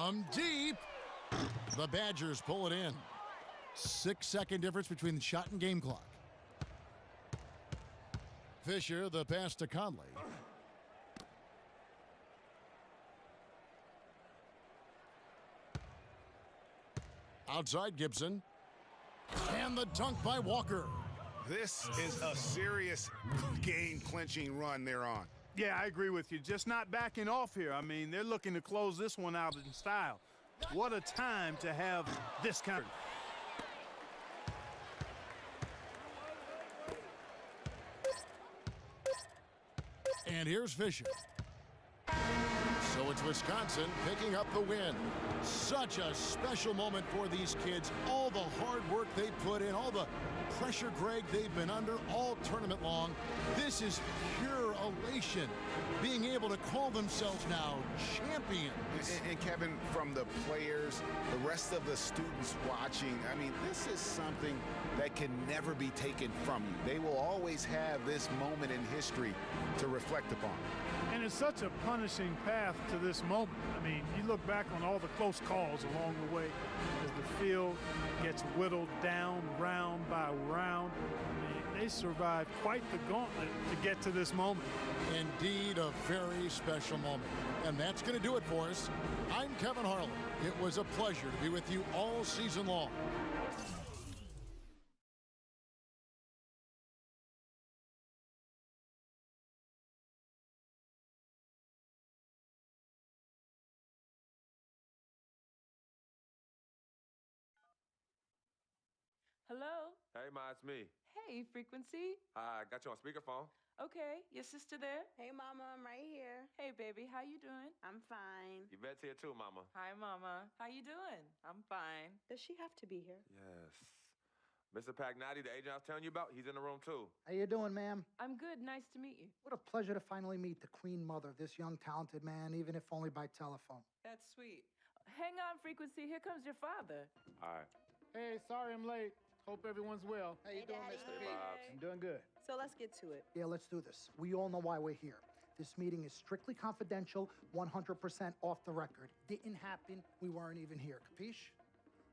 From deep, the Badgers pull it in. 6-second difference between the shot and game clock. Fisher, the pass to Conley. Outside Gibson. And the dunk by Walker. This is a serious game-clinching run they're on. Yeah, I agree with you. Just not backing off here. I mean, they're looking to close this one out in style. What a time to have this kind of... And here's Fisher. So it's Wisconsin picking up the win. Such a special moment for these kids. All the hard work they put in, all the pressure, Greg, they've been under all tournament long. This is pure elation, being able to call themselves now champions. And Kevin, from the players, the rest of the students watching, I mean, this is something that can never be taken from you. They will always have this moment in history to reflect upon. And it's such a punishing path to this moment. I mean, you look back on all the close calls along the way as the field gets whittled down round by round. I mean, they survived quite the gauntlet to get to this moment. Indeed, a very special moment. And that's going to do it for us. I'm Kevin Harlan. It was a pleasure to be with you all season long. Hello? Hey, Ma, it's me. Hey, Frequency. Hi, I got you on speakerphone. Okay, your sister there? Hey, Mama, I'm right here. Hey, baby, how you doing? I'm fine. Yvette's here too, Mama. Hi, Mama. How you doing? I'm fine. Does she have to be here? Yes. Mr. Pagnotti, the agent I was telling you about, he's in the room too. How you doing, ma'am? I'm good. Nice to meet you. What a pleasure to finally meet the queen mother of this young, talented man, even if only by telephone. That's sweet. Hang on, Frequency. Here comes your father. All right. Hey, sorry I'm late. Hope everyone's well. How you doing, Daddy. Mr. Hey, P? Bobs. I'm doing good. So let's get to it. Yeah, let's do this. We all know why we're here. This meeting is strictly confidential, 100% off the record. Didn't happen. We weren't even here. Capiche?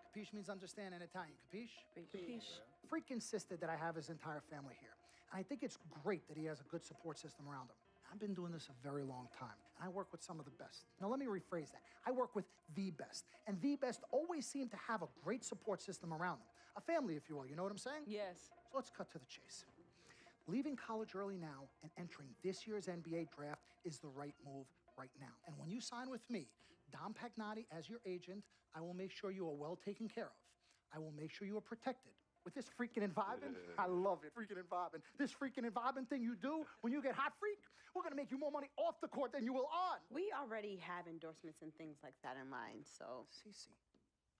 Capiche means understand in Italian. Capiche? Capiche. Freak insisted that I have his entire family here. And I think it's great that he has a good support system around him. I've been doing this a very long time, and I work with some of the best. Now, let me rephrase that. I work with the best, and the best always seem to have a great support system around them. A family, if you will, you know what I'm saying? Yes. So let's cut to the chase. Leaving college early now and entering this year's NBA draft is the right move right now. And when you sign with me, Dom Pagnotti, as your agent, I will make sure you are well taken care of. I will make sure you are protected. With this freaking and vibing, I love it, freaking and vibing. This freaking and vibing thing you do when you get hot, freak, we're gonna make you more money off the court than you will on. We already have endorsements and things like that in mind, so... Cece,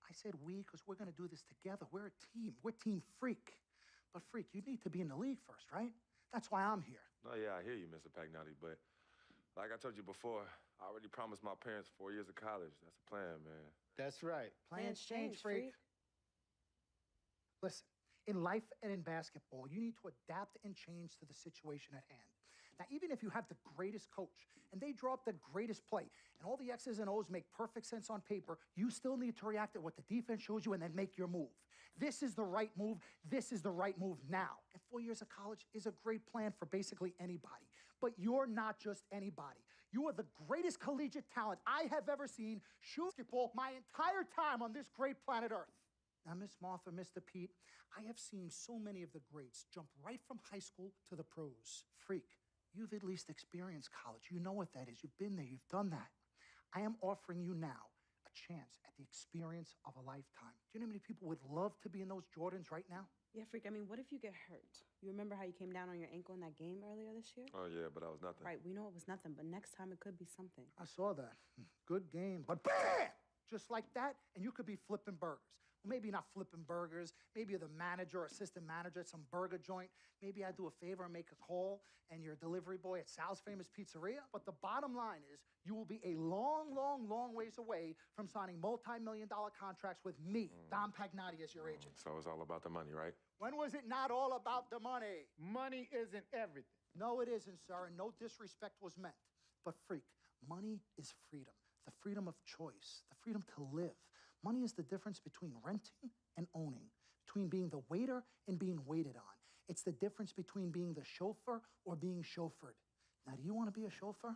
I said we because we're gonna do this together. We're a team. We're Team Freak. But Freak, you need to be in the league first, right? That's why I'm here. No, yeah, I hear you, Mr. Pagnotti, but like I told you before, I already promised my parents 4 years of college. That's the plan, man. That's right. Plans change, Freak. Listen, in life and in basketball, you need to adapt and change to the situation at hand. Now, even if you have the greatest coach and they draw up the greatest play and all the X's and O's make perfect sense on paper, you still need to react to what the defense shows you and then make your move. This is the right move. This is the right move now. And 4 years of college is a great plan for basically anybody. But you're not just anybody. You are the greatest collegiate talent I have ever seen shoot basketball my entire time on this great planet Earth. Now, Miss Martha, Mr. Pete, I have seen so many of the greats jump right from high school to the pros. Freak, you've at least experienced college. You know what that is. You've been there. You've done that. I am offering you now a chance at the experience of a lifetime. Do you know how many people would love to be in those Jordans right now? Yeah, Freak, I mean, what if you get hurt? You remember how you came down on your ankle in that game earlier this year? Oh, yeah, but that was nothing. Right, we know it was nothing, but next time it could be something. I saw that. Good game. But bam! Just like that, and you could be flipping burgers. Well, maybe not flipping burgers. Maybe you're the manager or assistant manager at some burger joint. Maybe I do a favor and make a call, and you're a delivery boy at Sal's Famous Pizzeria. But the bottom line is, you will be a long, long, long ways away from signing multi-million-dollar contracts with me, Dom Pagnotti, as your agent. So it's all about the money, right? When was it not all about the money? Money isn't everything. No, it isn't, sir, and no disrespect was meant. But Freak, money is freedom. the freedom of choice, the freedom to live. Money is the difference between renting and owning, between being the waiter and being waited on. It's the difference between being the chauffeur or being chauffeured. Now, do you want to be a chauffeur?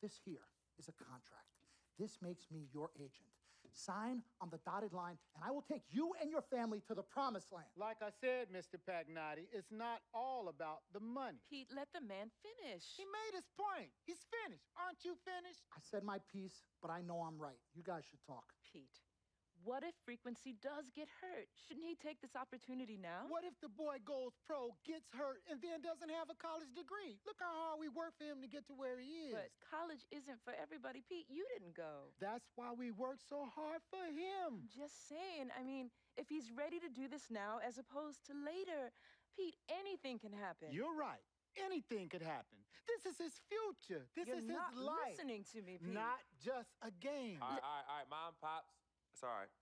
This here is a contract. This makes me your agent. Sign on the dotted line, and I will take you and your family to the promised land. Like I said, Mr. Pagnotti, it's not all about the money. Pete, let the man finish. He made his point. He's finished. Aren't you finished? I said my piece, but I know I'm right. You guys should talk. Pete, what if Frequency does get hurt? Shouldn't he take this opportunity now? What if the boy goes pro, gets hurt, and then doesn't have a college degree? Look how hard we work for him to get to where he is. But college isn't for everybody. Pete, you didn't go. That's why we work so hard for him. Just saying. I mean, if he's ready to do this now as opposed to later, Pete, anything can happen. You're right. Anything could happen. This is his future. This You're is his not life. listening to me, Pete. Not just a game. All right, Mom, Pops. It's all right.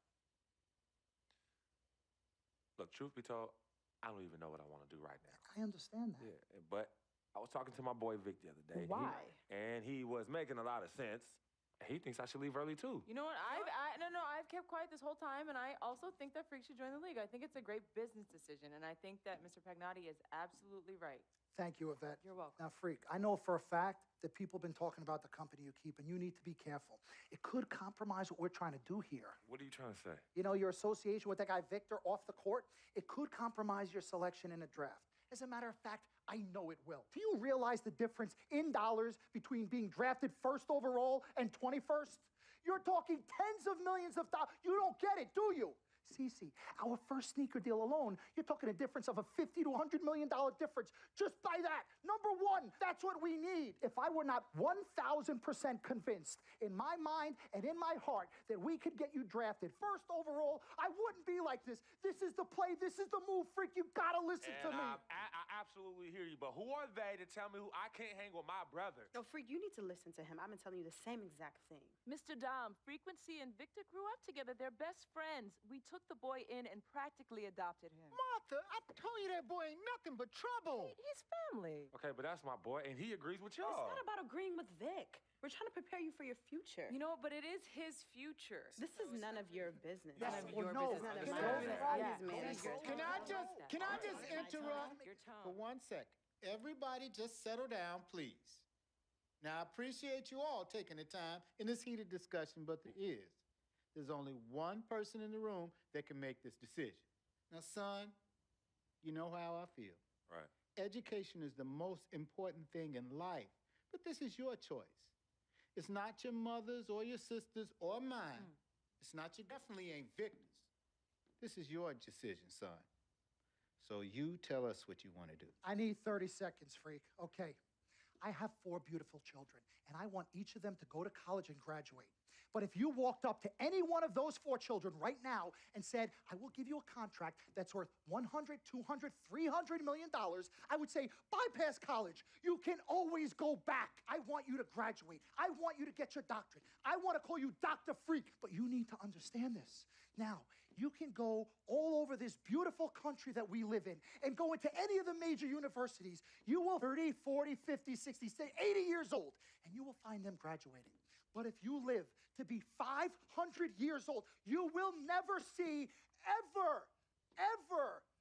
Look, truth be told, I don't even know what I want to do right now. I understand that. Yeah, but I was talking to my boy Vic the other day. Why? And he was making a lot of sense. He thinks I should leave early, too. You know what? I've kept quiet this whole time, and I also think that Freak should join the league. I think it's a great business decision, and I think that Mr. Pagnotti is absolutely right. Thank you, Yvette. You're welcome. Now, Freak, I know for a fact that people have been talking about the company you keep, and you need to be careful. It could compromise what we're trying to do here. What are you trying to say? You know, your association with that guy Victor off the court, it could compromise your selection in a draft. As a matter of fact, I know it will. Do you realize the difference in dollars between being drafted first overall and 21st? You're talking tens of millions of dollars. You don't get it, do you? Cece, our first sneaker deal alone, you're talking a difference of a $50 to $100 million difference just by that. Number one, that's what we need. If I were not 1,000% convinced in my mind and in my heart that we could get you drafted first overall, I wouldn't be like this. This is the play. This is the move, Freak. You gotta listen to me. I absolutely hear you, but who are they to tell me who I can't hang with my brother? No, Freak, you need to listen to him. I've been telling you the same exact thing. Mr. Dom, Frequency and Victor grew up together. They're best friends. We took the boy in and practically adopted him. Martha, I told you that boy ain't nothing but trouble. He's family. Okay, but that's my boy, and he agrees with It's y'all. not about agreeing with Vic. We're trying to prepare you for your future. You know, but it is his future. This is none of your business. Yes None of or your no? business. None of It's my over. business. Right. His managers. Can I just interrupt Your tone. for 1 second? Everybody just settle down, please. Now, I appreciate you all taking the time in this heated discussion, but there's only one person in the room that can make this decision. Now, son, you know how I feel. Right. Education is the most important thing in life, but this is your choice. It's not your mother's or your sister's or mine. It's not your, definitely ain't Victor's. This is your decision, son. So you tell us what you want to do. I need 30 seconds, Freak. Okay. I have 4 beautiful children, and I want each of them to go to college and graduate. But if you walked up to any one of those 4 children right now and said, I will give you a contract that's worth $100, $200, $300 million, I would say, bypass college. You can always go back. I want you to graduate. I want you to get your doctorate. I want to call you Dr. Freak, but you need to understand this. Now, you can go all over this beautiful country that we live in and go into any of the major universities. You will 30, 40, 50, 60, 80 years old, and you will find them graduating. But if you live to be 500 years old, you will never see ever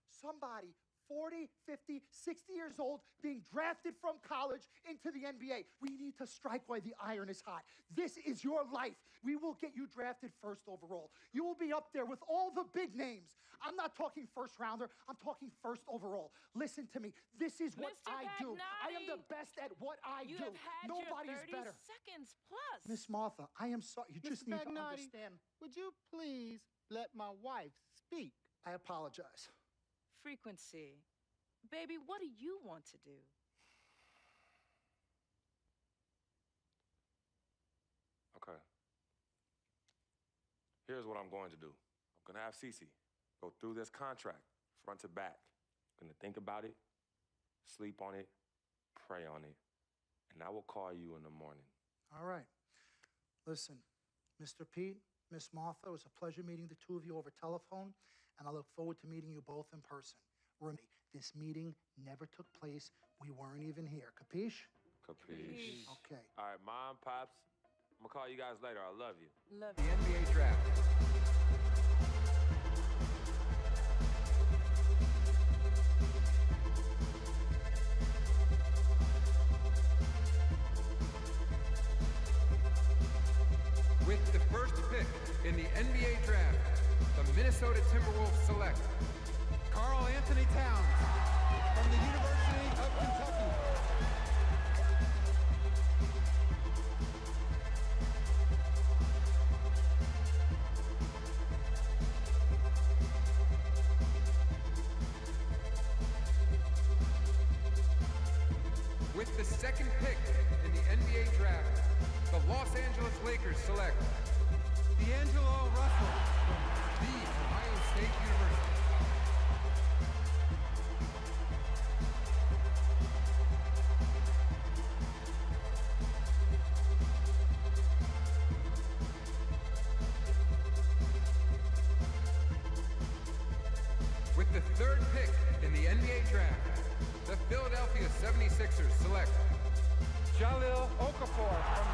somebody 40, 50, 60 years old being drafted from college into the NBA. We need to strike while the iron is hot. This is your life. We will get you drafted first overall. You will be up there with all the big names. I'm not talking first rounder. I'm talking first overall. Listen to me. This is what Mr. I do. I am the Pagnotti, best at what I You do. have had Nobody your is 30 better. seconds plus. Miss Martha, I am sorry. You just Mr. need to Pagnotti, understand. would you please let my wife speak? I apologize. Frequency. Baby, what do you want to do? Okay. Here's what I'm going to do. I'm going to have Cece go through this contract front to back. I'm going to think about it, sleep on it, pray on it, and I will call you in the morning. All right. Listen, Mr. Pete, Miss Martha, it was a pleasure meeting the two of you over telephone, and I look forward to meeting you both in person. Remember, this meeting never took place. We weren't even here. Capiche? Capiche. Okay. All right, Mom, Pops, I'm gonna call you guys later. I love you. Love The you. NBA draft. With the first pick in the NBA draft, the Minnesota Timberwolves select Karl Anthony Towns from the University of Kentucky. With the second pick in the NBA draft, the Los Angeles Lakers select D'Angelo Russell from the Ohio State University. With the third pick in the NBA draft, the Philadelphia 76ers select Jahlil Okafor from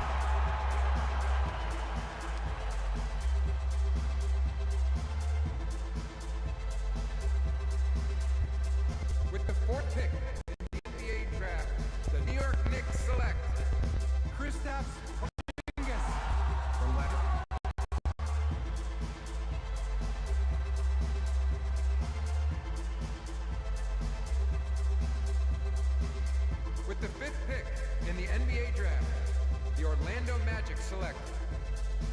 With the fourth pick in the NBA draft, the New York Knicks select Kristaps Porzingis from Leicester. With the fifth pick in the NBA draft, the Orlando Magic select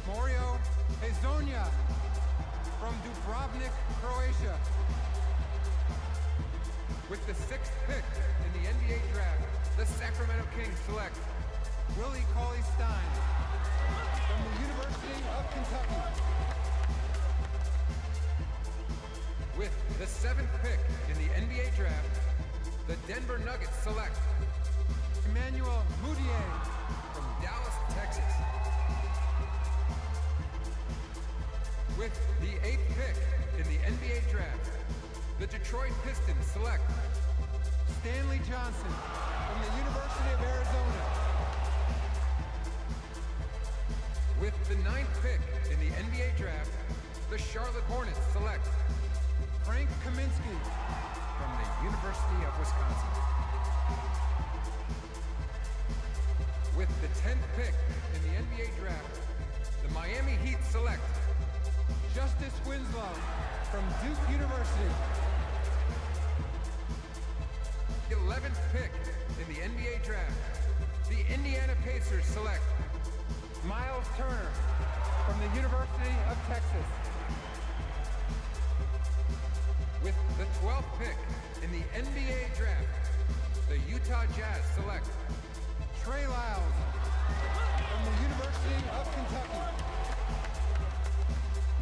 Mario Hezonja from Dubrovnik, Croatia. With the sixth pick in the NBA draft, the Sacramento Kings select Willie Cauley-Stein from the University of Kentucky. With the seventh pick in the NBA draft, the Denver Nuggets select Emmanuel Mudiay from Dallas, Texas. With the eighth pick in the NBA draft, the Detroit Pistons select Stanley Johnson from the University of Arizona. With the ninth pick in the NBA draft, the Charlotte Hornets select Frank Kaminsky from the University of Wisconsin. With the 10th pick in the NBA draft, the Miami Heat select Justice Winslow from Duke University. The 11th pick in the NBA draft, the Indiana Pacers select Miles Turner from the University of Texas. With the 12th pick in the NBA draft, the Utah Jazz select Trey Lyles from the University of Kentucky.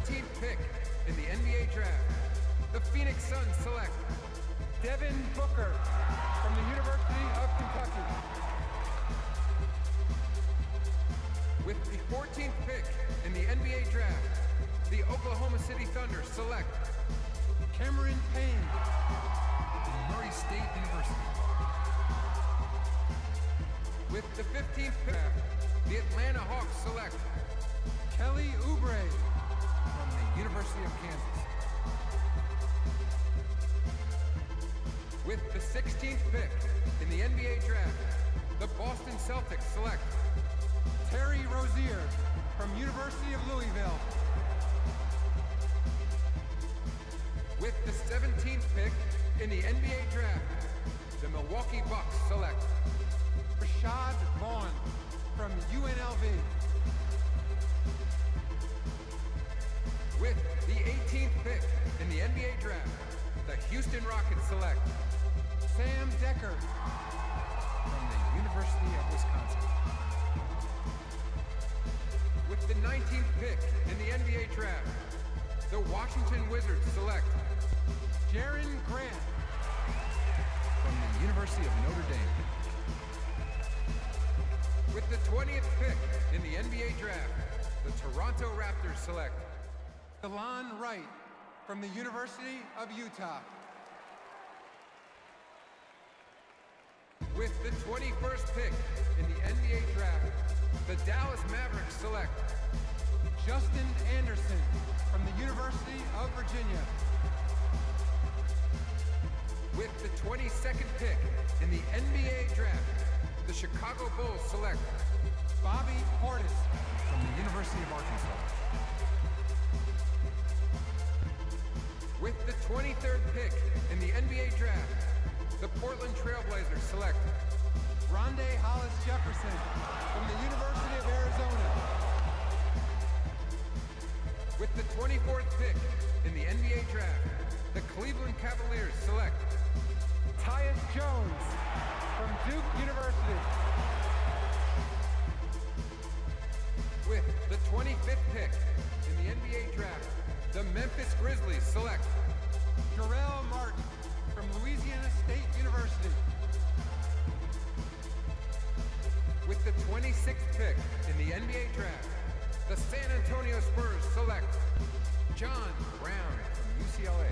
15th pick in the NBA draft, the Phoenix Suns select Devin Booker from the University of Kentucky. With the 14th pick in the NBA draft, the Oklahoma City Thunder select Cameron Payne from Murray State University. With the 15th pick, the Atlanta Hawks select Kelly Oubre from the University of Kansas. With the 16th pick in the NBA draft, the Boston Celtics select Terry Rozier from University of Louisville. With the 17th pick in the NBA draft, the Milwaukee Bucks select Rashad Vaughn from UNLV. With the 18th pick in the NBA draft, the Houston Rockets select Sam Decker from the University of Wisconsin. With the 19th pick in the NBA draft, the Washington Wizards select Jaren Grant from the University of Notre Dame. With the 20th pick in the NBA draft, the Toronto Raptors select Delon Wright from the University of Utah. With the 21st pick in the NBA draft, the Dallas Mavericks select Justin Anderson from the University of Virginia. With the 22nd pick in the NBA draft, the Chicago Bulls select Bobby Portis from the University of Arkansas. With the 23rd pick in the NBA draft, the Portland Trail Blazers select Rondé Hollis Jefferson from the University of Arizona. With the 24th pick in the NBA draft, the Cleveland Cavaliers select Tyus Jones from Duke University. With the 25th pick in the NBA draft, the Memphis Grizzlies select Jarrell Martin from Louisiana State University. With the 26th pick in the NBA draft, the San Antonio Spurs select John Brown from UCLA.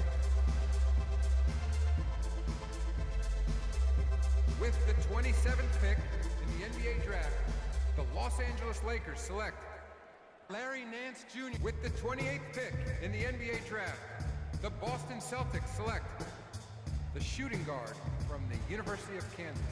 With the 27th pick in the NBA draft, the Los Angeles Lakers select Larry Nance Jr. With the 28th pick in the NBA draft, the Boston Celtics select the shooting guard from the University of Kansas.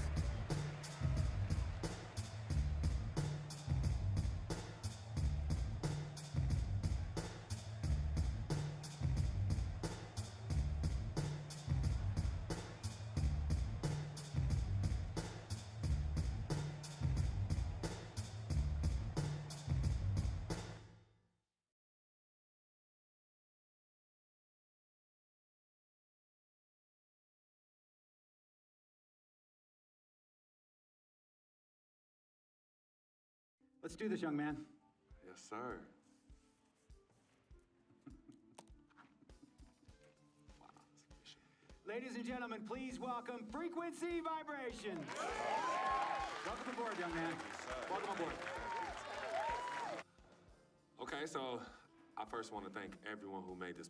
Let's do this, young man. Yes, sir. Ladies and gentlemen, please welcome Frequency Vibration. Welcome aboard, young man. Welcome aboard. Okay, so I first want to thank everyone who made this